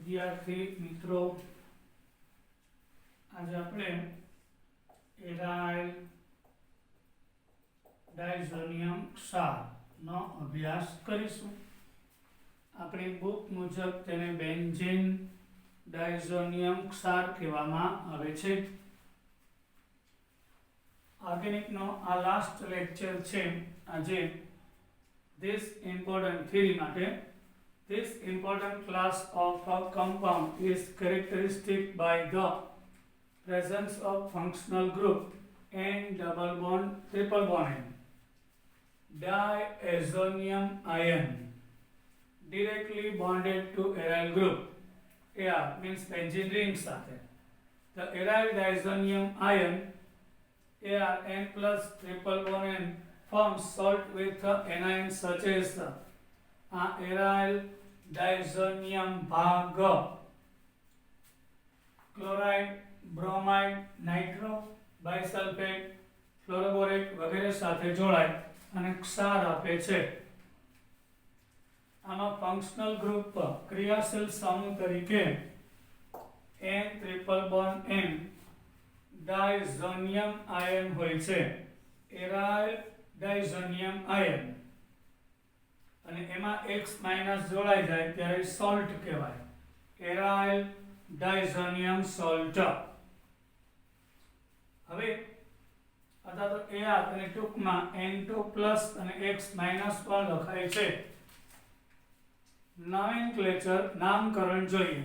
વિદ્યાર્થી મિત્રો, આજે આપણે એરાઇલ ડાયઝોનિયમ ક્ષારનો અભ્યાસ કરીશું. આપણી બુક મુજબ તેને બેન્ઝીન ડાયઝોનિયમ ક્ષાર કહેવામાં આવે છે. ઓર્ગેનિકનો આ લાસ્ટ લેક્ચર છે. આજે this important theory માટે this important class of a compound is characteristic by the presence of functional group and double bond triple bond and diazonium ion directly bonded to aryl group. Ar means benzene ring સાથે. The aryl diazonium ion An plus triple bond and forms salt with anions such as aryl diazonium भाग chloride, bromide, nitro, bisulphate, fluoroborate वगैरह સાથે જોડાય અને ક્ષાર આપે છે. આમાં ફંક્શનલ ગ્રુપ ક્રિયાશીલ સમૂહ તરીકે N triple bond N diazonium ion હોય છે. એરાઇલ ડાયઝોનિયમ આયન અને એમાં X માઈનસ જોડાઈ જાય ત્યારે સોલ્ટ કહેવાય. Aryl diazonium salt. હવે અથવા તો Ar અને ટૂંકમાં N2 પ્લસ અને X માઈનસ પણ લખાય છે. નોમેનક્લેચર નામકરણ જોઈએ.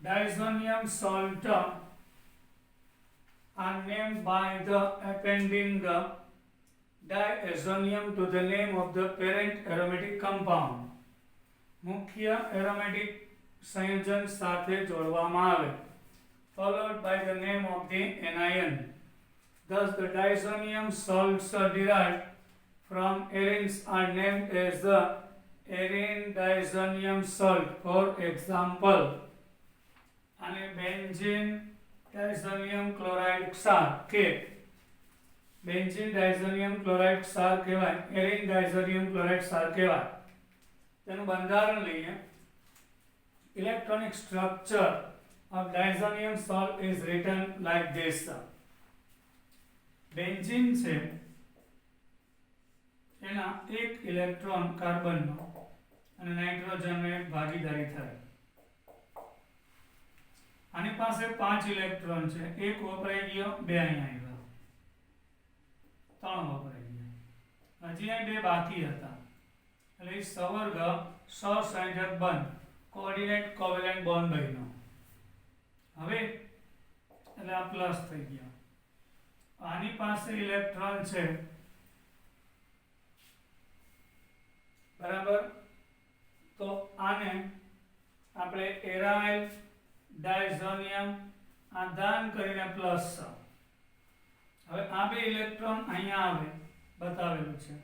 Diazonium salt are named by the appending diazonium to the name of the parent aromatic compound. મુખ્ય એરોમેટિક સંયોજન સાથે જોડવામાં આવે, followed by the name of the anion. Thus the diazonium salts derived from arenes are named as the arene diazonium salt. For example, અને benzene diazonium chloride ક્ષાર કે benzene diazonium chloride ક્ષાર કહેવાય, એરિન ડાયઝોનિયમ ક્લોરાઇડ ક્ષાર કહેવાય. તેનું બંધારણ લઈએ. Electronic structure of diazonium salt is written like this. Benzene છે એના એક ઇલેક્ટ્રોન કાર્બનનો અને નાઇટ્રોજનનો એક ભાગીદારી થાય. આની પાસે 5 ઇલેક્ટ્રોન છે, એક વપરાઈ ગયો, બે અહીંયા આવ્યા, 3 વપરાઈ ગયા, હજી અહીં 2 બાકી હતા. એટલે એ સવર્ગ સહસંયોજક બંધ કોઓર્ડિનેટ કોવેલેન્ટ બોન્ડ બન્યો. હવે એટલે આ પ્લસ થઈ ગયા. આની પાસે ઇલેક્ટ્રોન છે, બરાબર, તો આને આપણે એરાઇલ ડાયઝોનિયમ આ દાન કરીને પ્લસ. હવે આ બે ઇલેક્ટ્રોન અહીંયા આવે, બતાવેલું છે,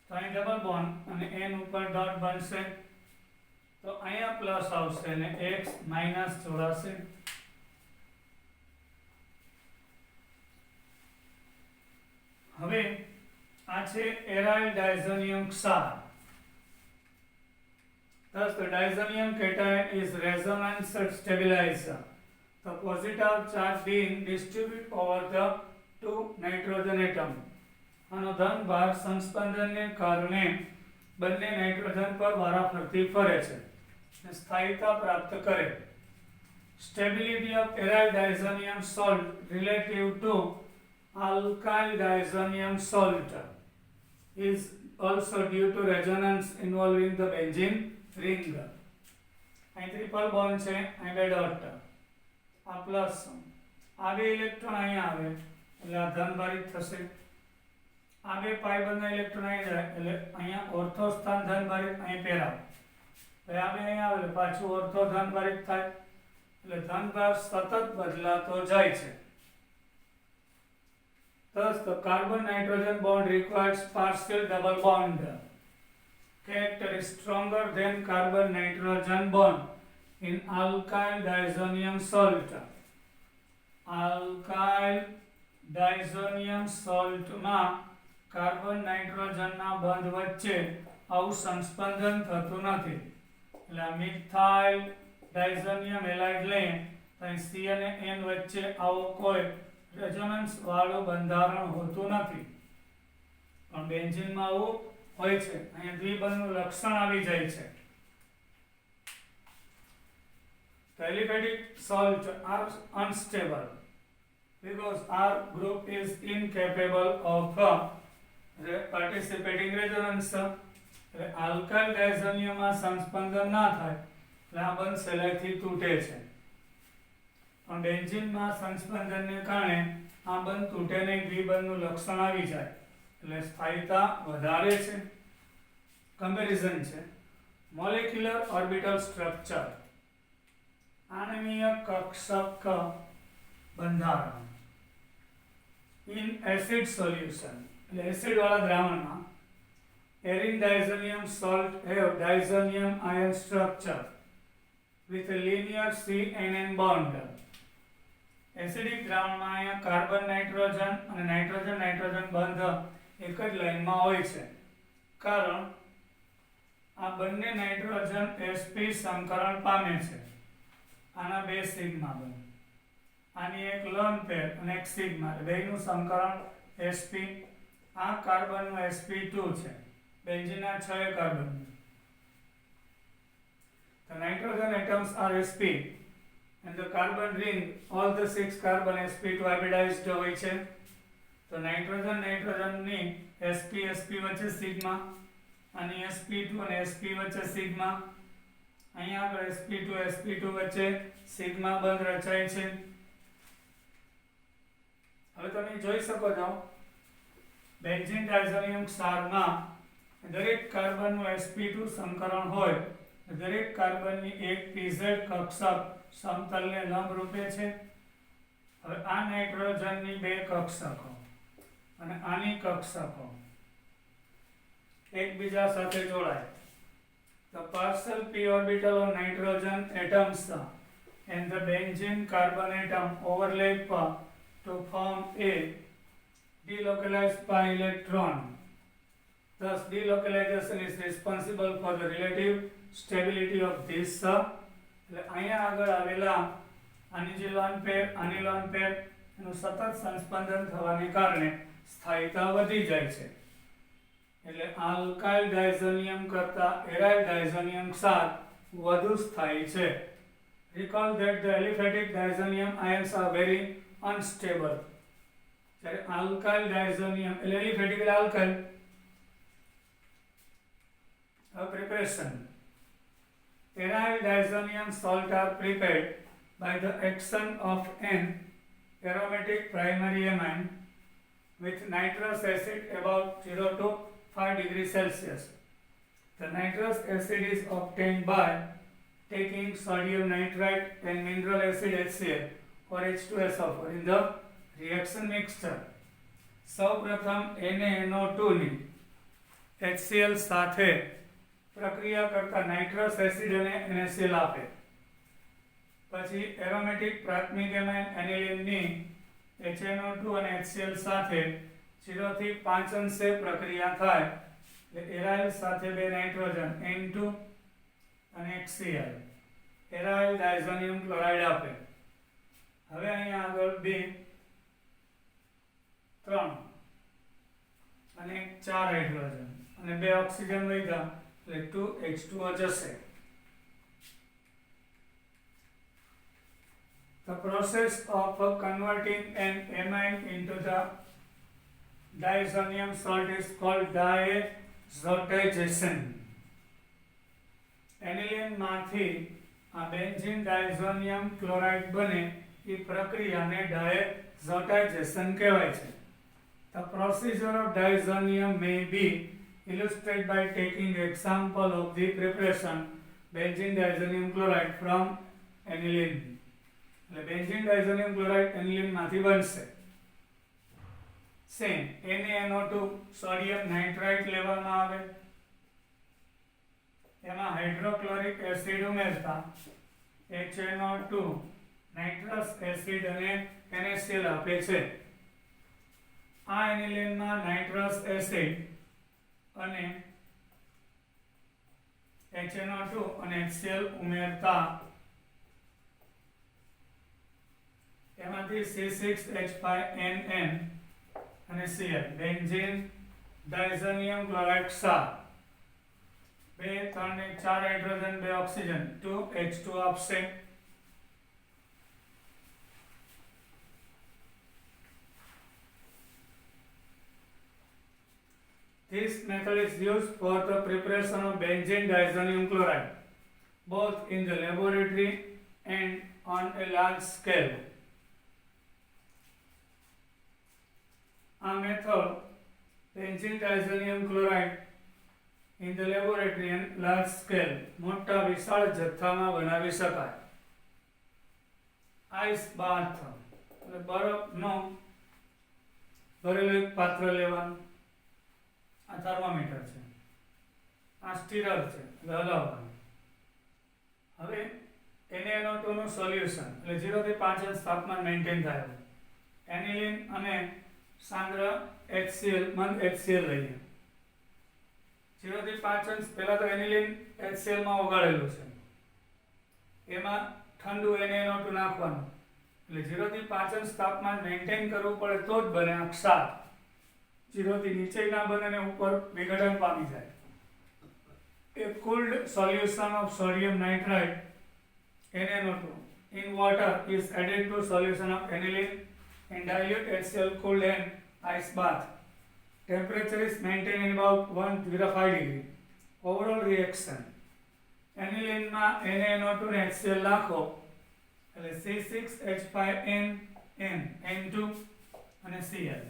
તો અહીં ડબલ બોન્ડ અને N ઉપર ડોટ બનશે, તો અહીંયા પ્લસ આવશે અને X માઈનસ જોડાશે. હવે આ છે એરાઇલ ડાયઝોનિયમ ક્ષાર. Thus the diazonium cation is resonance stabilized. The positive charge being distributed over the 2 nitrogen atom. આનો ધન ભાર સંસ્પંદનને કારણે બંને નાઇટ્રોજન પર વારાફરતી ફરે છે અને સ્થાયીતા પ્રાપ્ત કરે. Stability of aryl diazonium salt relative to alkyl diazonium salt is also due to resonance involving the benzene ring. અહીં ટ્રિપલ બોન્ડ છે, અહીં 2 ડોટ, આ પ્લસ, આ 2 ઇલેક્ટ્રોન અહીંયા આવે એટલે આ ધનભારિત થશે. આ 2 પાઈ બંધના ઇલેક્ટ્રોન અહીં જાય એટલે અહીંયા ઓર્થો સ્થાન ધનભારિત અહીં પહેરાવે. હવે આ 2 અહીંયા આવે એટલે પાછું ઓર્થો ધનભારિત થાય એટલે ધનભાર સતત બદલાતો જાય છે. Thus the carbon nitrogen bond requires partial double bond. Character is stronger than carbon nitrogen bond in alkyl diazonium salt. Alkyl diazonium salt માં કાર્બન નાઇટ્રોજનના બંધ વચ્ચે આવું સંસ્પંદન થતું નથી. એટલે મિથાઇલ ડાયઝોનિયમ હેલાઇડ લઈએ તો અહીં C અને N વચ્ચે આવો કોઈ રેઝોનન્સ વાળું બંધારણ હોતું નથી, પણ બેન્ઝીનમાં આવું હોય છે. અહીંયા દ્વિબંધનું લક્ષણ આવી જાય છે. The aliphatic salt are unstable because R group is incapable of participating resonance. Alkyl ડાયઝોનિયમમાં સંસ્પંદન ના થાય એટલે આ બંધ સહેલાઈથી તૂટે છે, પણ બેન્ઝીનમાં સંસ્પંદનને કારણે આ બંધ તૂટે નહીં, દ્વિબંધનું લક્ષણ આવી જાય એટલે સ્થાયીતા વધારે છે. કમ્પેરિઝન છે. મોલેક્યુલર ઓર્બિટલ સ્ટ્રક્ચર, આણ્વીય કક્ષક બંધારણ. ઇન એસિડ સોલ્યુશન એટલે એસિડ વાળા દ્રાવણમાં Arin diazonium salt have diazonium ion structure with a linear C-NN bond. Acidic દ્રાવણમાં અહીંયા કાર્બન નાઇટ્રોજન અને નાઇટ્રોજન નાઇટ્રોજન બંધ એક જ લાઇનમાં હોય છે, કારણ આ બંને નાઇટ્રોજન sp સંકરણ પામે છે. આના બે સિગ્મા બને, આની એક લોન પેર અને એક સિગ્મા, બેયનું સંકરણ sp. આ કાર્બનનું sp2 છે, બેન્ઝીનના 6 carbon. The nitrogen atoms are sp and the carbon ring, all the 6 carbon sp2 hybridized હોય છે. તો નાઇટ્રોજન નાઇટ્રોજનની sp sp વચ્ચે સિગ્મા, અને sp2 અને sp વચ્ચે સિગ્મા. અહીંયા આગળ sp2 sp2 વચ્ચે સિગ્મા બંધ રચાય છે. હવે તમે જોઈ શકો છો બેન્ઝીન ડાયઝોનિયમ ક્ષારમાં દરેક કાર્બનનું sp2 સંકરણ હોય, દરેક કાર્બનની એક pz કક્ષક સમતલને લંબ રૂપે છે. હવે આ નાઇટ્રોજનની બે કક્ષકો અને આની કક્ષકો એકબીજા સાથે જોડાય. The partial p orbital of nitrogen atoms and the benzene carbon atom overlap to form a delocalized pi electron. Thus, delocalization is responsible for the relative stability of this. અહીંયા આગળ આવેલા આની જે લોન પેર આની lone pair એનું સતત સંસ્પંદન થવાને કારણે સ્થાયીતા વધી જાય છે. એટલે આલ્કાઇલ ડાયઝોનિયમ કરતા એરાઇલ ડાયઝોનિયમ ક્ષાર વધુ સ્થાયી છે. Recall that the aliphatic diazonium ions are very unstable. જ્યારે આલ્કાઇલ ડાયઝોનિયમ એટલે એલિફેટિક એટલે alkyl. Preparation. Aryl diazonium salt are prepared by the action of an aromatic primary amine with nitrous acid about 0 to 5 degrees Celsius. The nitrous acid is obtained by taking sodium nitrite and mineral acid HCl or H2SO4 in the reaction mixture. સૌપ્રથમ NaNO2 ની HCl સાથે પ્રક્રિયા કરતા nitrous acid અને NaCl આપે. પછી aromatic પ્રાથમિક amine એનિલિનની HNO2 અને HCl સાથે 0 થી 5 અંશે પ્રક્રિયા થાય એટલે એરાઇલ સાથે બે નાઇટ્રોજન N2 અને HCl એરાઇલ ડાયઝોનિયમ ક્લોરાઇડ આપે. હવે અહીંયા આગળ 2 3 અને 4 હાઇડ્રોજન અને 2 ઓક્સિજન વધ્યા એટલે 2H2O જશે. The process of converting an amine into the diazonium salt is called diazotization. Aniline માંથી આ બેન્ઝીન ડાયઝોનિયમ ક્લોરાઇડ બને એ પ્રક્રિયાને diazotization કહેવાય છે. The procedure of diazonium may be illustrated by taking example of the preparation benzene diazonium chloride from aniline. એટલે benzene diazonium chloride aniline માંથી બનશે. Same NaNO2 sodium nitrite લેવામાં આવે, એમાં હાઇડ્રોક્લોરિક એસિડ ઉમેરતા HNO2 નાઇટ્રસ એસિડ અને NaCl આપે છે. આ એનિલિનમાં નાઇટ્રસ એસિડ અને HNO2 અને HCl ઉમેરતા એમાંથી C6H5NN અને Cl બેન્ઝીન ડાયઝોનિયમ ક્લોરાઇડ ક્ષાર 2 3 ને 4 હાઇડ્રોજન 2 ઓક્સિજન 2H2 આપશે. This method is used for the preparation of benzene diazonium chloride both in the laboratory and on a large scale. A method benzene diazonium chloride in the laboratory and large scale મોટા વિશાળ જથ્થામાં બનાવી શકાય. Ice બાથ એટલે બરફનો ભરેલું એક પાત્ર લેવાનું. આ થર્મોમીટર છે, આ સ્ટીરર છે એટલે હલાવવાનું. હવે NaNO2 નું સોલ્યુશન એટલે 0 થી 5 અંશ તાપમાન મેન્ટેન થાય. એનિલિન અને સાંદ્ર HCl મંદ HCl લઈએ. 0 થી 5 અંશ પહેલા તો એનિલિન HCl માં ઓગાળેલું છે, એમાં ઠંડુ NaNO2 નાખવાનું એટલે 0 થી 5 અંશ તાપમાન મેન્ટેન કરવું પડે તો જ બને આ ક્ષાર. 0 થી નીચે ના બને અને ઉપર વિઘટન પામી જાય. A cooled solution of sodium nitrite NaNO2 in water is added to solution of aniline and dilute HCl cooled in ice bath. Temperature is maintained in about 105 degree. Overall reaction aniline માં NaNO2 ને HCl નાખો એટલે C6H5NN N2 અને Cl,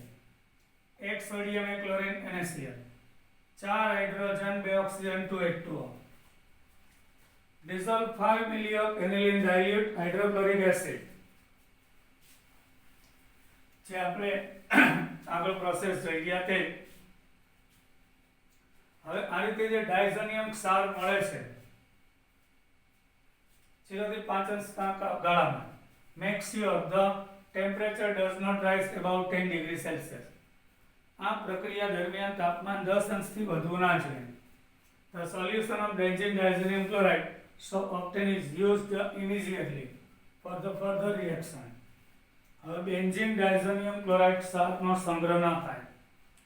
एक sodium एक chlorine NaCl, 4 hydrogen 2 oxygen 2H2O. Dissolve 5 ml of aniline dilute hydrochloric acid. જે આપણે આગળ પ્રોસેસ જોઈ ગયા તે. હવે આ રીતે જે ડાયઝોનિયમ ક્ષાર મળે છે 0 થી 5 અંશ ગાળામાં, make sure the temperature does not rise above 10 degrees Celsius. આ પ્રક્રિયા દરમિયાન તાપમાન 10 અંશથી વધુ ના જોઈએ. The solution of benzene diazonium chloride so often is used immediately for the further reaction. હવે બેન્ઝીન ડાયઝોનિયમ ક્લોરાઇડ ક્ષારનો સંગ્રહ ના થાય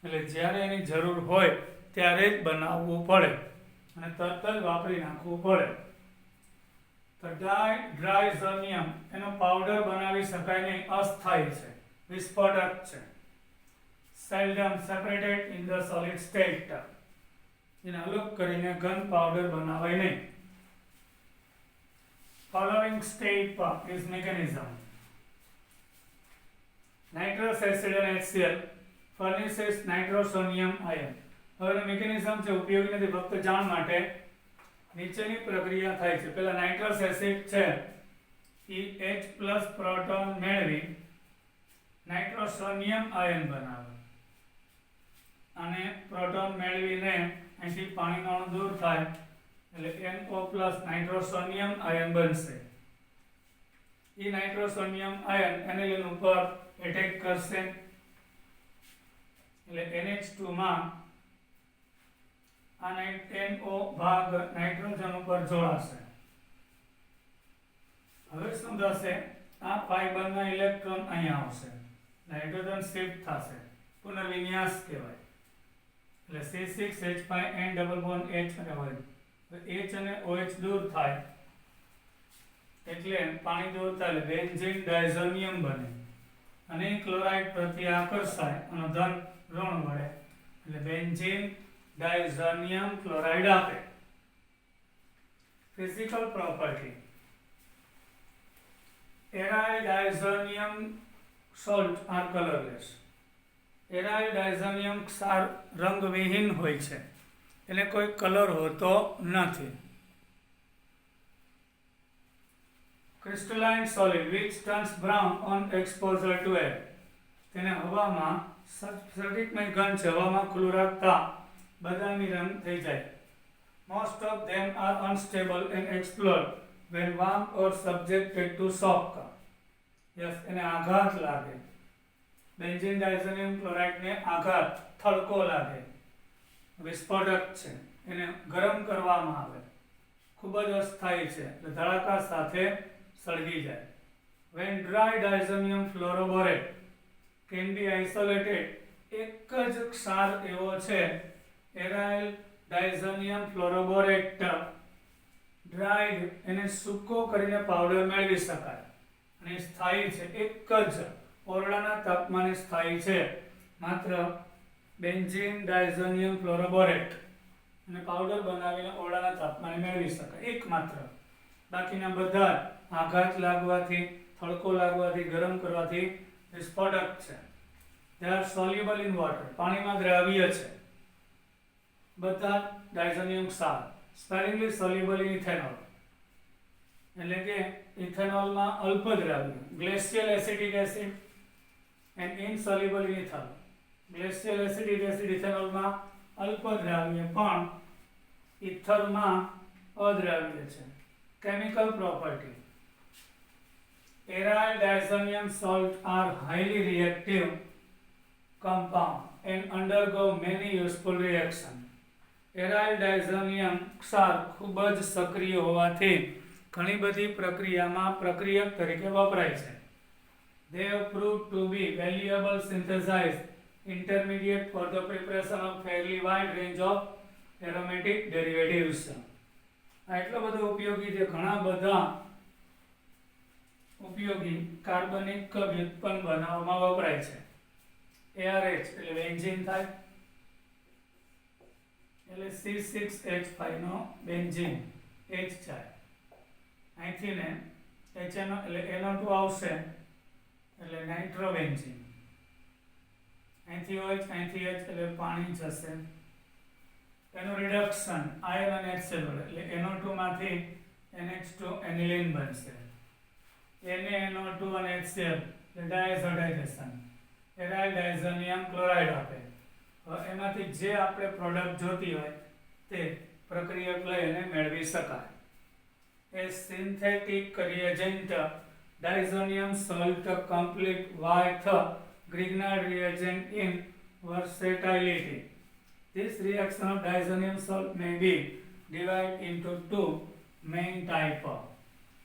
એટલે જ્યારે એની જરૂર હોય ત્યારે જ બનાવવું પડે અને તરત જ વાપરી નાખવું પડે. તો ડાયઝોનિયમ એનો પાવડર બનાવી શકાય નહીં, અસ્થાયી છે, વિસ્ફોટક છે. seldom separated in the solid state. એને અલગ કરીને ઘન પાવડર બનાવાય નહીં. Following step is mechanism. Nitrous acid and HCl furnishes nitrosonium ion. હવે મિકેનિઝમ છે ઉપયોગી નથી, ફક્ત જાણ માટે નીચેની પ્રક્રિયા થાય છે. પહેલા નાઇટ્રસ એસિડ છે એ H+ પ્રોટોન મેળવી નાઇટ્રોસોનિયમ આયન બનાવે અને પ્રોટોન મેળવીને અહીંથી પાણીનો અણુ દૂર થાય એટલે NO+ નાઇટ્રોસોનિયમ આયન બનશે. એ નાઇટ્રોસોનિયમ આયન એનિલિન ઉપર એટેક કરશે એટલે NH2 માં આ NO ભાગ નાઇટ્રોજન ઉપર જોડાશે. હવે શું થશે? આ ફાઇબરના ઇલેક્ટ્રોન અહીંયા આવશે, નાઇટ્રોજન શિફ્ટ થશે, પુનર્વિન્યાસ કહેવાય. એટલે C6H5N ડબલ બોન્ડ H રહેવાય. H અને OH દૂર થાય એટલે પાણી દૂર થાય એટલે બેન્ઝીન ડાયઝોનિયમ બને અને ક્લોરાઇડ પ્રત્યે આકર્ષાય અને ધન ઋણ મળે એટલે બેન્ઝીન ડાયઝોનિયમ ક્લોરાઇડ આપે. Physical property aryl diazonium salt are colourless. Aryl diazonium ક્ષાર રંગવિહીન હોય છે, એને કોઈ કલર હોતો નથી. Crystalline solid which turns brown on exposure to air. તેને હવામાં સર્કિટમય ઘન છે, હવામાં ખુલ્લું રાખતા બદામી રંગ થઈ જાય. Most of them are unstable and explode when warmed or subjected to shock. Yes, એને આઘાત લાગે. બેન્ઝીન ડાયઝોનિયમ ક્લોરાઇડને આઘાત, થડકો લાગે, વિસ્ફોટક છે, એને ગરમ કરવામાં આવે ખૂબ જ અસ્થાયી છે એટલે ધડાકા સાથે સળગી જાય. When dry diazonium fluoroborate can be isolated, એક જ ક્ષાર એવો છે એરાઇલ ડાયઝોનિયમ ફ્લોરોબોરેટ ડ્રાઈડ, એને સૂકો કરીને પાવડર મેળવી શકાય અને સ્થાયી છે, એક જ ઓરડાના તાપમાને સ્થાયી છે. માત્ર બેન્ઝીન ડાયઝોનિયમ ફ્લોરોબોરેટ અને પાવડર બનાવીને ઓરડાના તાપમાને મેળવી શકાય, એકમાત્ર. બાકીના બધા આઘાત લાગવાથી, તડકો લાગવાથી, ગરમ કરવાથી વિસ્ફોટક છે. They are soluble in water, પાણીમાં દ્રાવ્ય છે બધા ડાયઝોનિયમ ક્ષાર. સ્પેરિંગલી soluble in ethanol, એટલે કે ઇથેનોલમાં અલ્પ દ્રાવ્ય. Glacial acetic acid and insoluble in ethanol. Glacial acetic acid ઇથેનોલમાં અલ્પ દ્રાવ્ય પણ ઇથરમાં અદ્રાવ્ય છે. Chemical property. Aryl diazonium salt are highly reactive compound and undergo many useful reactions. Aryl diazonium ક્ષાર ખૂબ જ સક્રિય હોવાથી ઘણી બધી પ્રક્રિયામાં પ્રક્રિયક તરીકે વપરાય છે. They have proved to be valuable synthesized intermediate for the preparation of fairly wide range of aromatic derivatives. એટલો બધો ઉપયોગી છે, ઘણા બધા ઉપયોગી કાર્બનિક વ્યુત્પન્ન બનાવવામાં વપરાય છે. ARH એટલે બેન્ઝીન થાય, એટલે C6H5 નો બેન્ઝીન H જાય, અહીંથી ને HNO એટલે NO2 આવશે એટલે નાઇટ્રોબેન્ઝીન, અહીંથી OH અહીંથી H એટલે પાણી જશે. એનું રિડક્શન આયન અને HCl એટલે NO2 માંથી NH2 એનિલિન બનશે. NaNO2 અને HCl એટલે ડાયઝોડાઇઝેશન, એરાઇલ ડાયઝોનિયમ ક્લોરાઇડ આપે. હવે એમાંથી જે આપણે પ્રોડક્ટ જોતી હોય તે પ્રક્રિયક લઈને મેળવી શકાય. એ synthetic reagent diazonium salt complete with Grignard reagent in versatility. This reaction of diazonium salt may be divided into two main types.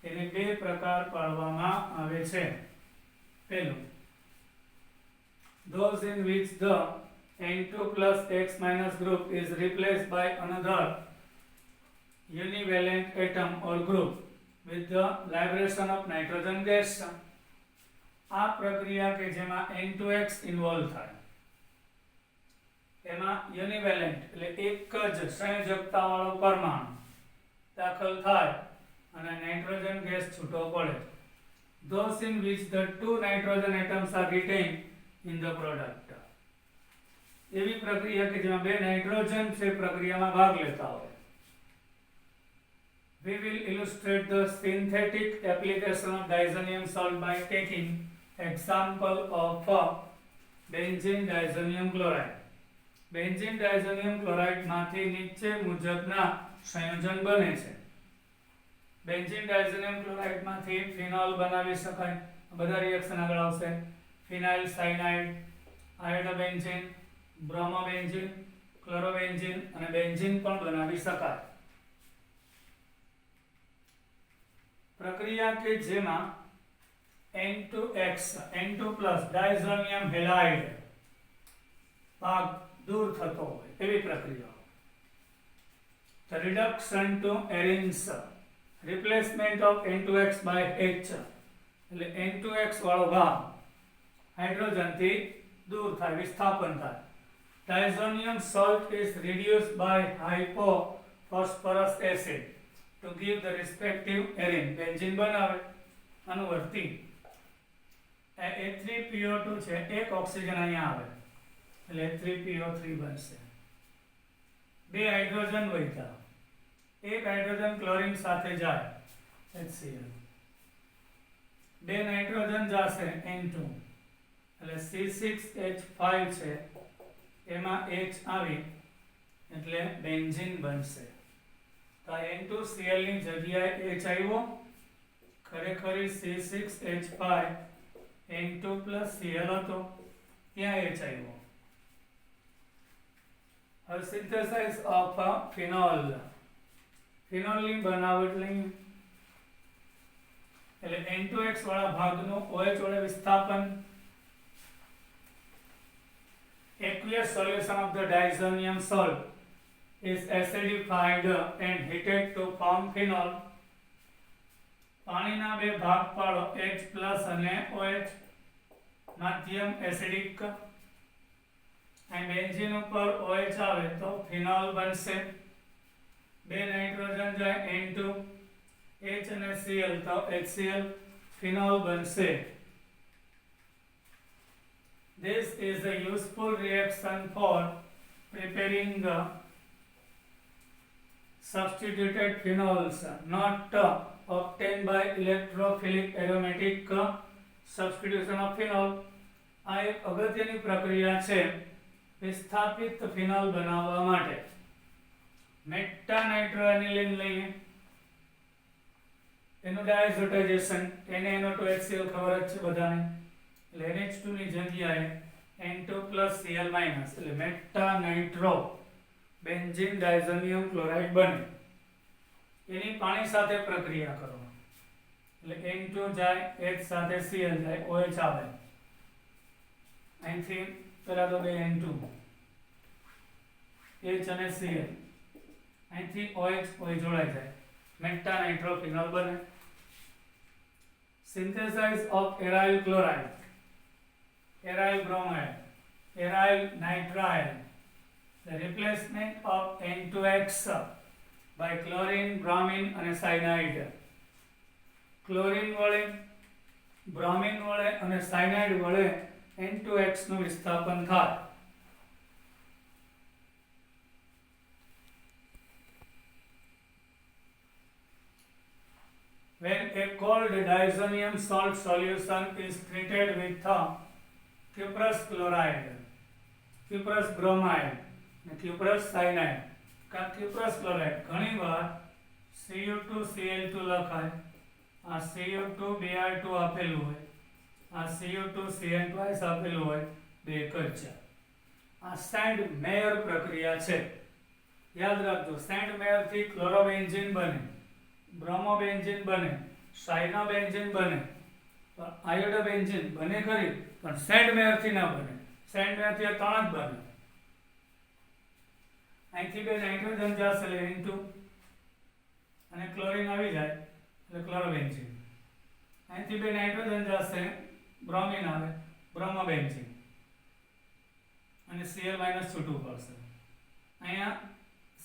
એને બે પ્રકાર પાડવામાં આવે છે. પહેલું, those in which the N2 plus X minus group is replaced by another univalent atom or group with the liberation of nitrogen gas. આ પ્રક્રિયા કે જેમાં N2X ઇન્વોલ્વ થાય, એમાં યુનિવેલેન્ટ એટલે એક જ સંયોજકતા વાળો પરમાણુ દાખલ થાય અને નાઇટ્રોજન ગેસ છૂટો પડે. Those in which the two nitrogen atoms are retained in the product. એવી પ્રક્રિયા કે જેમાં બે નાઇટ્રોજન છે પ્રક્રિયામાં ભાગ લેતા હોય. We will illustrate the synthetic application of diazonium salt by taking example of benzene diazonium chloride. Benzene diazonium chloride માંથી નીચે મુજબના સંયોજન બને છે. બેન્ઝીન ડાયઝોનિયમ ક્લોરાઇડ માંથી ફિનોલ બનાવી શકાય, બધા રિએક્શન આગળ આવશે. ફિનાઇલ સાયનાઇડ, આયોડોબેન્ઝીન, બ્રોમોબેન્ઝીન, ક્લોરોબેન્ઝીન અને બેન્ઝીન પણ બનાવી શકાય. પ્રક્રિયા કે જેમાં N2X N2+ ડાયઝોનિયમ હેલાઇડ ભાગ दूर થતો હોય એવી પ્રક્રિયા. The reduction to arenes, replacement of N2X by H એટલે N2X વાળો ભાગ હાઇડ્રોજન થી દૂર થાય, વિસ્થાપન થાય. Diazonium salt is reduced by hypophosphorus acid to give the respective arene. Benzene બનાવે અનુવર્તી. A3PO2 છે, એક ઓક્સિજન અહીંયા આવે એટલે 3PO3 બનશે. બે હાઇડ્રોજન વહીતા, એક હાઇડ્રોજન ક્લોરીન સાથે જાય HCl, બે નાઇટ્રોજન જશે N2 એટલે C6H5 છે, એમાં H આવી એટલે બેન્ઝીન બનશે. તો N2Cl ની જગ્યાએ H આવ્યો, ખરેખર C6H5 N2+Cl હતો, ત્યાં H આવ્યો. હવે synthesis of phenol. ફિનોલની બનાવટ લઈએ એટલે N2X વાળા ભાગનું OH વડે વિસ્થાપન. Aqueous solution of the diazonium salt is acidified and heated to form phenol. પાણીના બે ભાગ પાડો H+ અને OH. માધ્યમ એસિડિક. અહીં બેન્ઝીન ઉપર OH આવે તો ફિનોલ બનશે. બે નાઇટ્રોજન જાય N2 H અને Cl તો HCl ફિનોલ બનશે. This is a useful reaction for preparing substituted phenols not obtained by electrophilic aromatic substitution of phenol. આ એક અગત્યની પ્રક્રિયા છે વિસ્થાપિત ફિનોલ બનાવવા માટે. મેટા નાઇટ્રોએનિલિન લઈએ એનું ડાયઝોટાઇઝેશન NaNO2HCl ખબર જ છે બધાને એટલે NH2 ની જગ્યાએ N2 + Cl- એટલે meta nitro benzene diazonium chloride બને. એની પાણી સાથે પ્રક્રિયા કરો એટલે N2 જાય H સાથે Cl જાય OH આવે. અહીંથી પેલા તો બે N2 H અને Cl અહીંથી OH જોડાઈ જાય મેટા નાઇટ્રોફિનોલ બને. Synthesis of aryl chloride, aryl bromide, aryl nitrile, the replacement of N2X by chlorine, bromine and cyanide. Chlorine વડે bromine વડે અને cyanide વડે N2X નું વિસ્થાપન થાય. When a cold diazonium salt solution is treated with cuprous chloride, cuprous bromide and cuprous cyanide, cuprous chloride ઘણીવાર Cu2Cl2 લખાય. આ Cu2Br2 આપેલું હોય, આ Cu2CN2 આપેલું હોય, બે એક જ છે. આ સેન્ડ મેયર પ્રક્રિયા છે. યાદ રાખજો સેન્ડ મેયર થી ક્લોરોબેન્ઝીન બને, બ્રોમોબેન્ઝીન બને, સાયનોબેન્ઝીન બને, આયોડોબેન્ઝીન બને ખરી પણ સેન્ડ મેયર થી ના બને. સેન્ડ મેયર થી ત્રણ જ બને. અહીંથી બે નાઇટ્રોજન જશે એટલે N2 અને ક્લોરીન આવી જાય એટલે ક્લોરોબેન્ઝીન. અહીંથી બે નાઇટ્રોજન જશે બ્રોમિન આવે બ્રોમોબેન્ઝીન અને Cl- છૂટવું પડશે. અહીંયા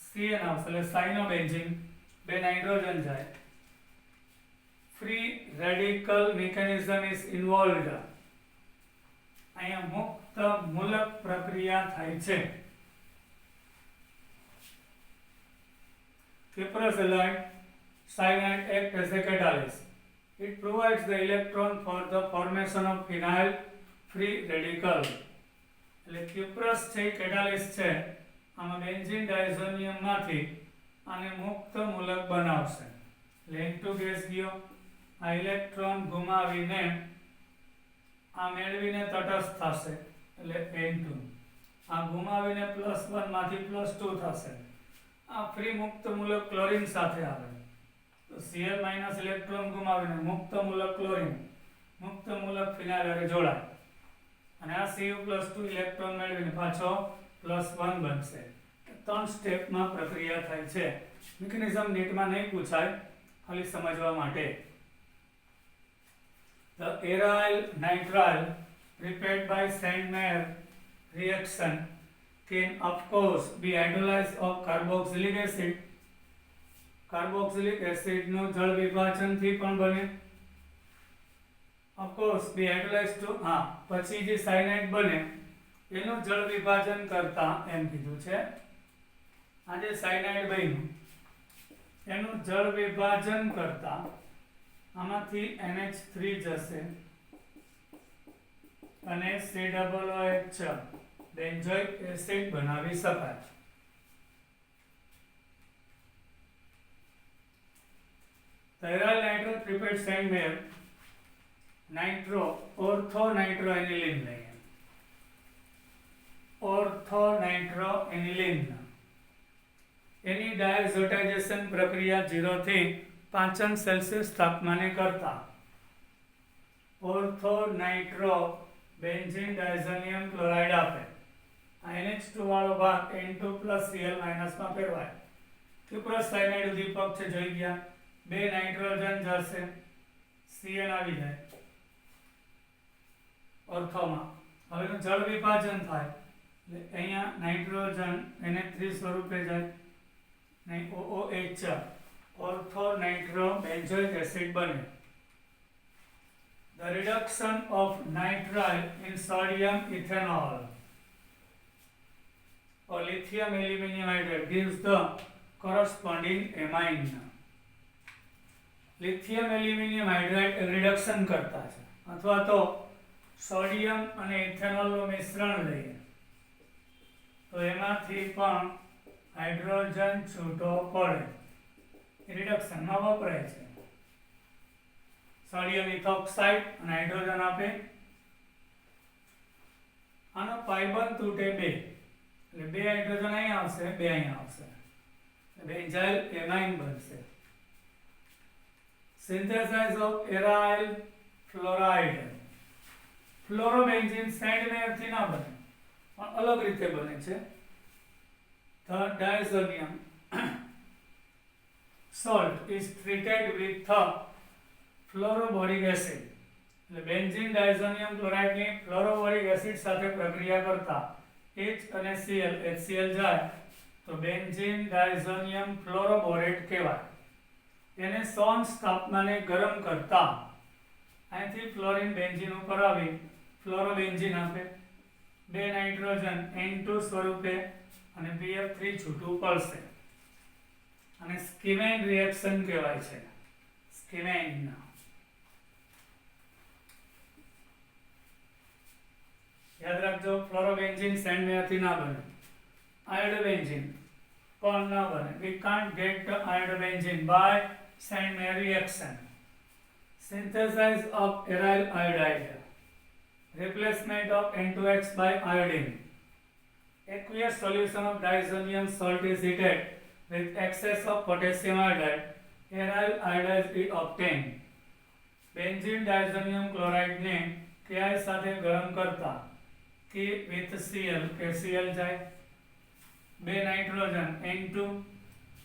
Cn આવશે એટલે સાયનોબેન્ઝીન. બે નાઇટ્રોજન જાય. free radical mechanism is involved. અહીંયા મુક્ત મૂલક પ્રક્રિયા થાય છે. Cuprous halide cyanide act as a catalyst. It provides the electron for the formation of phenyl free radical. એટલે ક્યુપ્રસ છે કેટાલિસ્ટ છે. આમાં બેન્ઝીન ડાયઝોનિયમ માંથી આને મુક્ત મૂલક બનાવશે. N2 ગેસ ગયો, આ ઇલેક્ટ્રોન ગુમાવીને આ મેળવીને તટસ્થ થશે એટલે N2. આ ગુમાવીને +1 માંથી +2 થશે. આ ફ્રી મુક્ત મૂલક ક્લોરીન સાથે આવે તો Cl- ઇલેક્ટ્રોન ગુમાવીને મુક્ત મૂલક ક્લોરીન મુક્ત મૂલક ફિનાઇલ હારે જોડાય અને આ Cu+2 ઇલેક્ટ્રોન મેળવીને પાછો +1 બનશે. ત્રણ સ્ટેપમાં પ્રક્રિયા થાય છે. મિકેનિઝમ નીટમાં નહીં પૂછાય, ખાલી સમજવા માટે. The aryl nitrile prepared by Sandmeyer reaction can of course be hydrolyzed of carboxylic acid. Carboxylic acid નું જળ વિભાજન થી પણ બને. of course be hydrolyzed to પછી જે સાયનાઇડ બને એનું જળ વિભાજન કરતા એમ કીધું છે. આ જે સાયનાઇડ બન્યું એનું જળ વિભાજન કરતા આમાંથી NH3 જશે અને COOH બેન્ઝોઇક એસિડ બનાવી શકાય. Aryl nitrile prepared Sandmeyer nitro orthonitроaniline લઈએ. orthonitроaniline એની ડાયઝોટાઇઝેશન પ્રક્રિયા 0 થી 5°C તાપમાને કરતા ortho nitro benzene diazonium chloride આપે. આ NH2 વાળો ભાગ N2+Cl- માં ફેરવાય. ક્યુપ્રસ સાયનાઇડ ઉદ્દીપક છે, જોઈ ગયા. 2 નાઇટ્રોજન જશે, Cl આવી જાય ઓર્થોમાં. હવે જળ વિભાજન થાય એટલે અહીંયા નાઇટ્રોજન NH3 સ્વરૂપે જાય, નહીં OOH ortho nitro benzoic acid બને. The reduction of nitrile in sodium ethanol or lithium aluminum hydride gives the corresponding amine. lithium aluminum hydride reduction કરતા છે, અથવા તો સોડિયમ અને ઇથેનોલ નું મિશ્રણ લઈએ તો એમાંથી પણ હાઇડ્રોજન છૂટો પડે, રિડક્શન માં વપરાય છે. સોડિયમ ઇથોક્સાઇડ અને હાઇડ્રોજન આપે. આનો પાઈ બંધ તૂટે 2 એટલે 2 હાઇડ્રોજન અહીંયા આવશે, 2 અહીંયા આવશે, બેન્ઝાઇલ એમાઇન બનશે. Synthesise of aryl fluoride. Fluorobenzene સેન્ડમેરથી ના બને પણ અલગ રીતે બને છે. The diazonium salt is treated with the fluoroboric acid. એટલે બેન્ઝીન ડાયઝોનિયમ ક્લોરાઇડ ની ફ્લોરોબોરિક એસિડ સાથે પ્રક્રિયા કરતા H અને Cl HCl જાય તો બેન્ઝીન ડાયઝોનિયમ ફ્લોરોબોરેટ કહેવાય. એને 100 તાપમાને ગરમ કરતા અહીંથી ફ્લોરિન બેન્ઝીન ઉપર આવી ફ્લોરોબેન્ઝીન આપે. 2 નાઇટ્રોજન N2 સ્વરૂપે અને BF3 છૂટું પડશે અને સ્કીમેન રિએક્શન કહેવાય છે. સ્કીમેન. યાદ રાખજો, ફ્લોરોબેન્ઝીન સેન્ડમેરથી ના બને. આયોડોબેન્ઝીન પણ ના બને. We can't get the iodobenzene by Sandmeyer reaction. Synthesis of aryl iodide. Replacement of N2X by iodine. Aqueous solution of diazonium salt is heated with excess of potassium iodide. Aryl iodide is obtained. Benzene diazonium chloride ને Ki સાથે ગરમ કરતા K with Cl, KCl જાય. 2 nitrogen N2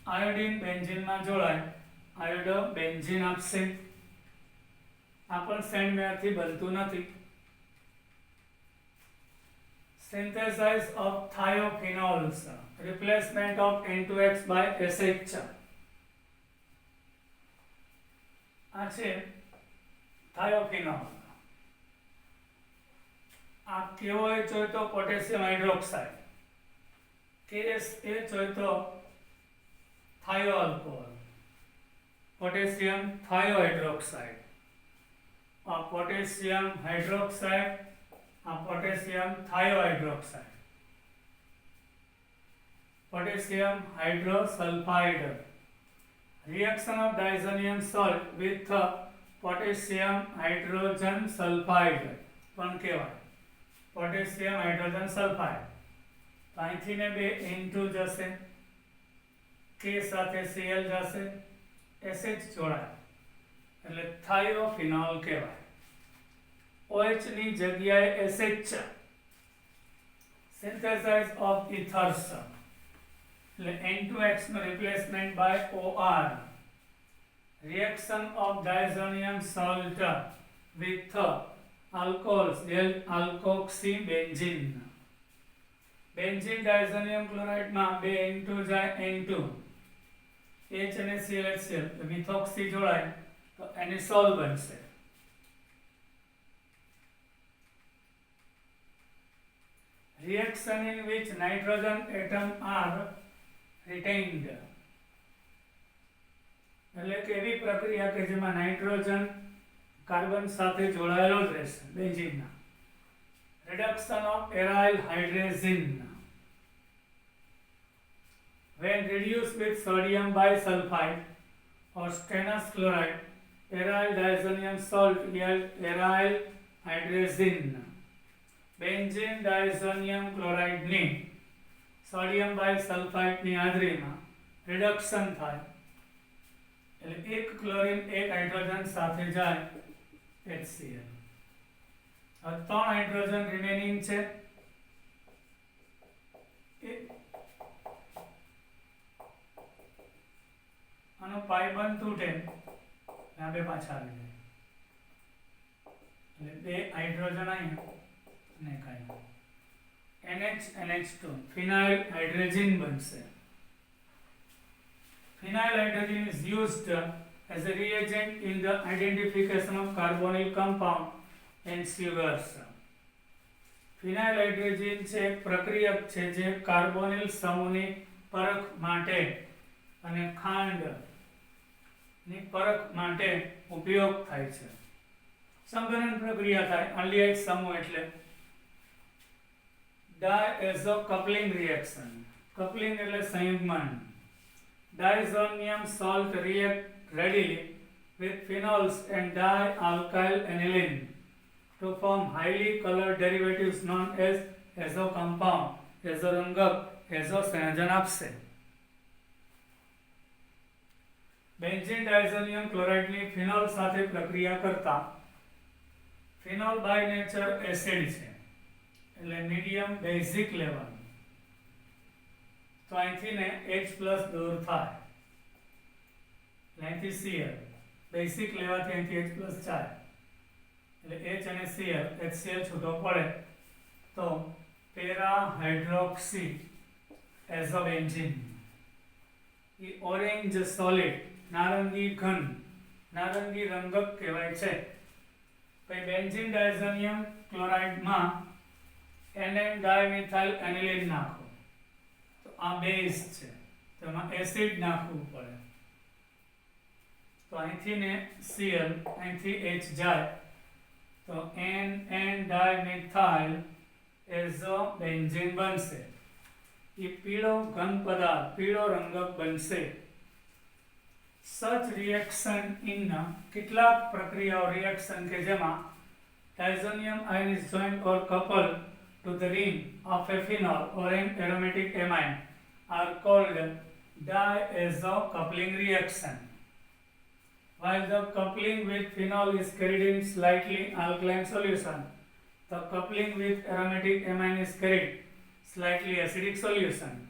iodine benzene માં જોડાય, iodo benzene આપશે. આ પણ સેન્ડમેરથી બનતું નથી. Synthesis of thiophenols. Replacement of N2X by SH. આ છે થાયોફિનોલ. આ KOH હોય તો પોટેશિયમ હાઇડ્રોક્સાઇડ, KSH હોય તો થાયો આલ્કોહોલ, પોટેશિયમ થાયોહાઇડ્રોક્સાઇડ. આ પોટેશિયમ હાઇડ્રોક્સાઇડ, આ potassium thiohydroxide, potassium hydrosulfide. Reaction of diazonium salt with potassium hydrogen sulfide પણ કહેવાય. Potassium hydrogen sulphide. તો અહીંથી ને 2 N2 જશે, K સાથે Cl જશે, SH જોડાય એટલે થાયોફિનોલ કહેવાય. OH ની જગ્યાએ SH. Synthesis of ethers. એટલે N2X નો replacement by OR. Reaction of diazonium salt with alcohols, alkoxybenzene. Benzene diazonium chloride માં 2 N2 જાય N2, H અને Cl HCl મિથોક્સી જોડાય તો એનિસોલ બનશે. Reaction in which nitrogen atom are retained. એટલે કે એવી પ્રક્રિયા કે જેમાં નાઇટ્રોજન કાર્બન સાથે જોડાયેલો જ રહેશે બેન્ઝીનના. Reduction of aryl hydrazine. When reduced with sodium bisulfite or stannous chloride, aryl diazonium salt yield aryl hydrazine. Benzene diazonium chloride ની સોડિયમ બાયસલ્ફાઇડ ની હાજરીમાં રિડક્શન થાય એટલે એક ક્લોરીન એક હાઇડ્રોજન સાથે જાય HCl. હવે 3 હાઇડ્રોજન રિમેનિંગ છે. આનો પાઈ બંધ તૂટે આ બે પાછા આવી જાય એટલે 2 હાઇડ્રોજન અહીંયા અને કાંઈ NH2 phenyl hydrogen બનશે. Phenyl hydrogen is used as a reagent in the identification of carbonyl compound and sugars. Phenyl hydrogen છે એક પ્રક્રિયક છે જે કાર્બોનિલ સમૂહની પરખ માટે અને ખાંડની પરખ માટે ઉપયોગ થાય છે. સંઘનન પ્રક્રિયા થાય. આલ્ડિહાઇડ સમૂહ એટલે diazo coupling reaction. Coupling એટલે સંયુગ્મન. Diazonium salt react readily with phenols and dialkyl aniline to form highly colored derivatives known as azo compound. Azo રંગક azo સંયોજન આપશે. બેન્ઝીન ડાયઝોનિયમ ક્લોરાઇડની ફિનોલ સાથે પ્રક્રિયા કરતા ફિનોલ બાય નેચર એસિડ છે એટલે medium basic લેવાનું. તો અહીંથી ને H+ દૂર થાય એટલે અહીંથી Cl બેઝિક લેવાથી અહીંથી H+ જાય એટલે H અને Cl HCl છૂટો પડે તો પેરા હાઇડ્રોક્સી એઝોબેન્ઝીન. એ ઓરેન્જ સોલિડ નારંગી ઘન નારંગી રંગક કહેવાય છે. પછી બેન્ઝીન ડાયઝોનિયમ ક્લોરાઇડમાં NN ડાયમિથાઇલ એનિલિન નાખો તો આ બેઝ છે તો એમાં એસિડ નાખવું પડે તો અહીંથી ને Cl અહીંથી H જાય તો NN ડાયમિથાઇલ એઝોબેન્ઝીન બનશે. એ પીળો ઘન પદાર્થ પીળો રંગક બનશે. સચ રિએક્શન ઇન કેટલાક પ્રક્રિયાઓ રિએક્શન કે જેમાં diazonium ion is joined or coupled to the ring of a phenol or an aromatic amine are called diazo coupling reaction. While the coupling with phenol is carried in slightly alkaline solution, the coupling with aromatic amine is carried slightly acidic solution.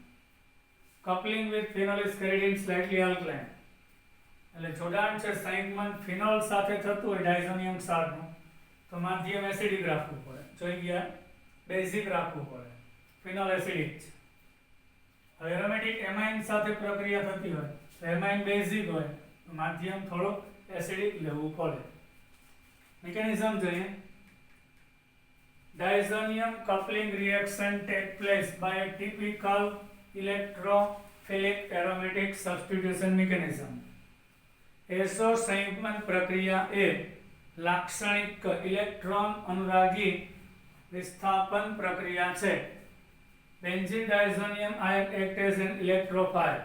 Coupling with phenol is carried in slightly alkaline. એટલે જોડાણ છે સંયુગ્મન phenol સાથે થતું હોય diazonium સાલ્ટનું તો માધ્યમ acidic રાખવું પડે. જોઈ ગયા બેઝિક રાખવું પડે. ફિનોલ એસિડિક છે. હવે એરોમેટિક એમાઇન સાથે પ્રક્રિયા થતી હોય તો એમાઇન બેઝિક હોય તો માધ્યમ થોડો એસિડિક લેવું પડે. મિકેનિઝમ જોઈએ. Diazonium coupling reaction take place by a typical electrophilic aromatic substitution mechanism. એસો સંયુગ્મન પ્રક્રિયા એ લાક્ષણિક ઇલેક્ટ્રોન અનુરાગી વિસ્થાપન પ્રક્રિયા છે. Benzene diazonium ion act as an electrophile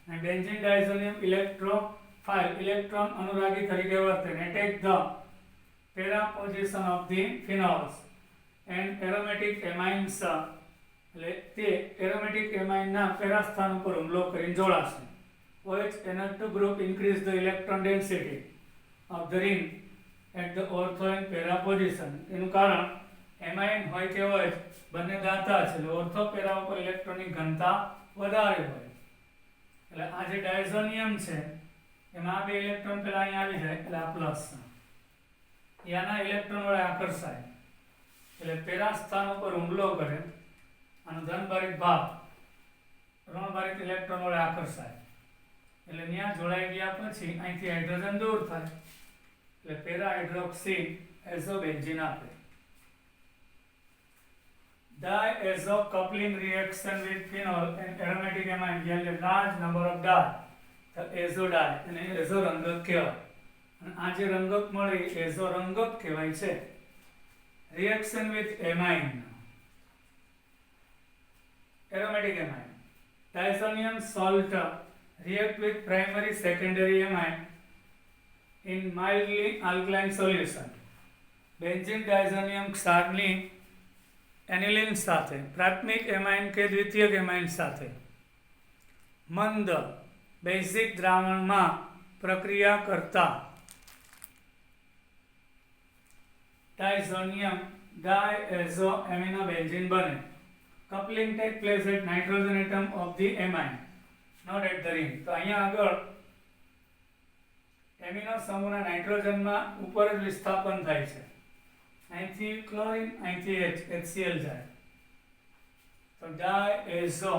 and benzene diazonium electrophile electron અનુરાગી તરીકે વર્તે and attack the para position of the phenols and aromatic amines એટલે તે એરોમેટિક એમાઇનના પેરા સ્થાન ઉપર હુમલો કરીને જોડાશે. OH NH2 group increase the electron density of the ring at the ortho and para position. એનું કારણ એમાઇન હોય કે OH બંને દાતા છે એટલે ઓર્થો પેરા ઉપર ઇલેક્ટ્રોનની ઘનતા વધારે હોય એટલે આ જે ડાયઝોનિયમ છે એમાં આ બે ઇલેક્ટ્રોન પેલા અહીં આવી જાય એટલે આ પ્લસ યાના ઇલેક્ટ્રોન વડે આકર્ષાય એટલે પેરા સ્થાન ઉપર હુમલો કરે આનો ધનભારિત ભાગ ઋણભારિત ઇલેક્ટ્રોન વડે આકર્ષાય એટલે ત્યાં જોડાઈ ગયા પછી અહીંથી હાઇડ્રોજન દૂર થાય એટલે પેરા હાઇડ્રોક્સી એઝોબેન્ઝીન આપે. Diazo coupling reaction with phenol and aromatic amine yield a large number of di the azo di અને એઝો રંગક કહેવાય અને આ જે રંગક મળે એઝો રંગક કહેવાય છે. reaction with amine aromatic amine diazonium salt react with primary secondary amine in mildly alkaline solution. Benzene diazonium ક્ષારની aniline સાથે પ્રાથમિક એમાઇન કે દ્વિતીયક એમાઇન સાથે મંદ બેઝિક દ્રાવણમાં પ્રક્રિયા કરતા ડાયઝોનિયમ ડાયએઝો એમિનો બેન્ઝીન બને. Coupling take place at nitrogen atom of the amine not at the ring. તો અહીંયા આગળ એમિનો સમૂહના નાઇટ્રોજનમાં ઉપર જ વિસ્થાપન થાય છે. અહીંથી ક્લોરીન, અહીંથી HCl જાય તો ડાયએઝો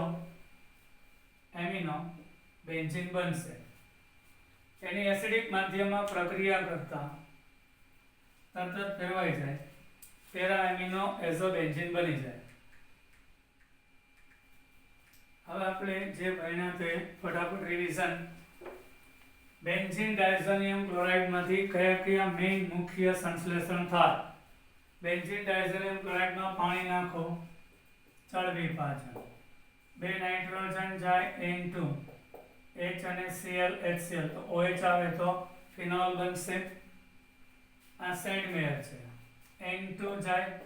એમિનો બેન્ઝીન બનશે. એની એસિડિક માધ્યમમાં પ્રક્રિયા કરતા તરત જ ફેરવાઈ જાય, પેરા એમિનો એઝો બેન્ઝીન બની જાય. હવે આપણે જે ભણ્યા તે ફટાફટ રિવિઝન. બેન્ઝીન ડાયઝોનિયમ ક્લોરાઇડમાંથી કયા કયા મેઇન મુખ્ય સંશ્લેષણ થાય? બેન્ઝીન ડાયઝોનિયમ ક્લોરાઇડમાં પાણી નાખો, જળ વિભાજન, 2 નાઇટ્રોજન જાય N2, H અને Cl HCl, તો OH આવે તો ફિનોલ બનશે. આ સેડ મેયર છે. N2 જાય,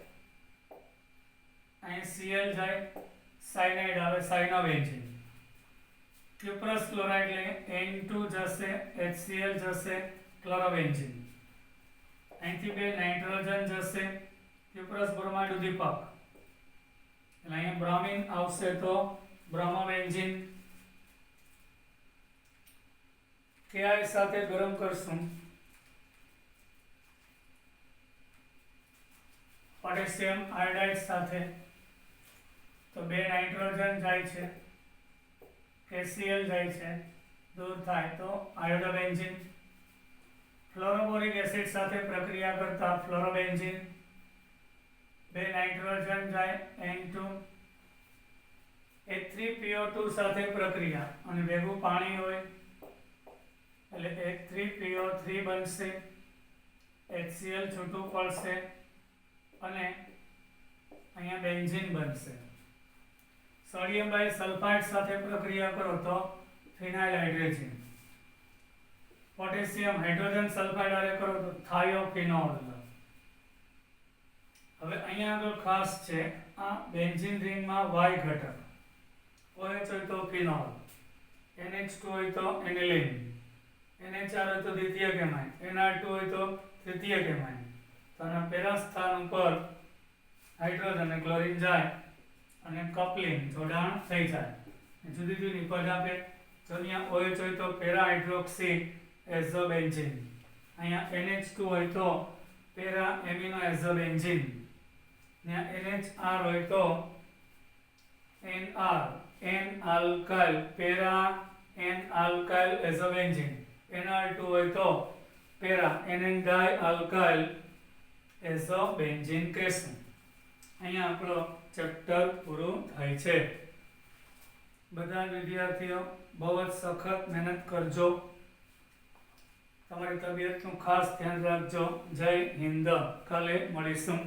અહીં Cl જાય, સાયનાઇડ આવે સાયનોબેન્ઝીન. ક્યુપ્રસ ક્લોરાઇડ લે, N2 જશે, HCl જશે, ક્લોરોબેન્ઝીન. અહીંથી 2 નાઇટ્રોજન જશે, ક્યુપ્રસ બ્રોમાઇડ ઉદ્દીપક, એટલે અહીંયા બ્રોમિન આવશે તો બ્રોમોબેન્ઝીન. Ki સાથે ગરમ કરશું, પોટેશિયમ આયોડાઇડ સાથે તો 2 નાઇટ્રોજન જાય છે, KCl જાય છે, દૂર થાય તો આયોડોબેન્ઝીન. ફ્લોરોબોરિક એસિડ સાથે પ્રક્રિયા કરતા ફ્લોરોબેન્ઝીન, 2 નાઇટ્રોજન જાય N2, H3PO2 સાથે પ્રક્રિયા અને ભેગું પાણી હોય એટલે H3PO3 બનશે, HCl છૂટું પડશે અને અહીંયા બેન્ઝીન બનશે. સોડિયમ બાયસલ્ફાઇડ સાથે પ્રક્રિયા કરો તો ફિનાઇલ હાઇડ્રોજન. પોટેશિયમ હાઇડ્રોજન સલ્ફાઇડ હારે કરો તો થાયોફિનોલ. હવે અહીંયા આગળ ખાસ છે, આ બેન્ઝીન રિંગમાં Y ઘટક, OH હોય તો ફિનોલ, NH2 હોય તો એનિલિન, NHR હોય તો દ્વિતીય કેમાઇન, NR2 હોય તો તૃતીય કેમાઇન. તો આના પેરા સ્થાન ઉપર હાઇડ્રોજન અને ક્લોરીન જાય અને કપલિંગ જોડાણ થઈ જાય, જુદી જુદી નિપજ આપે. જો અહીંયા OH હોય તો પેરા હાઇડ્રોક્સી એઝોબેન્ઝીન, અહીંયા NH2 હોય તો પેરા એમિનો એઝોબેન્ઝીન, અહીંયા NHR હોય તો NR N alkyl para N alkyl azobenzene, NR2 હોય તો para NN di alkyl azobenzene કહેશું. અહીંયા આપણો ચેપ્ટર પૂરું થાય છે. બધા વિદ્યાર્થીઓ બહુ જ સખત મહેનત કરજો, તમારી તબિયતનું ખાસ ધ્યાન રાખજો. જય હિન્દ. કાલે મળીશું.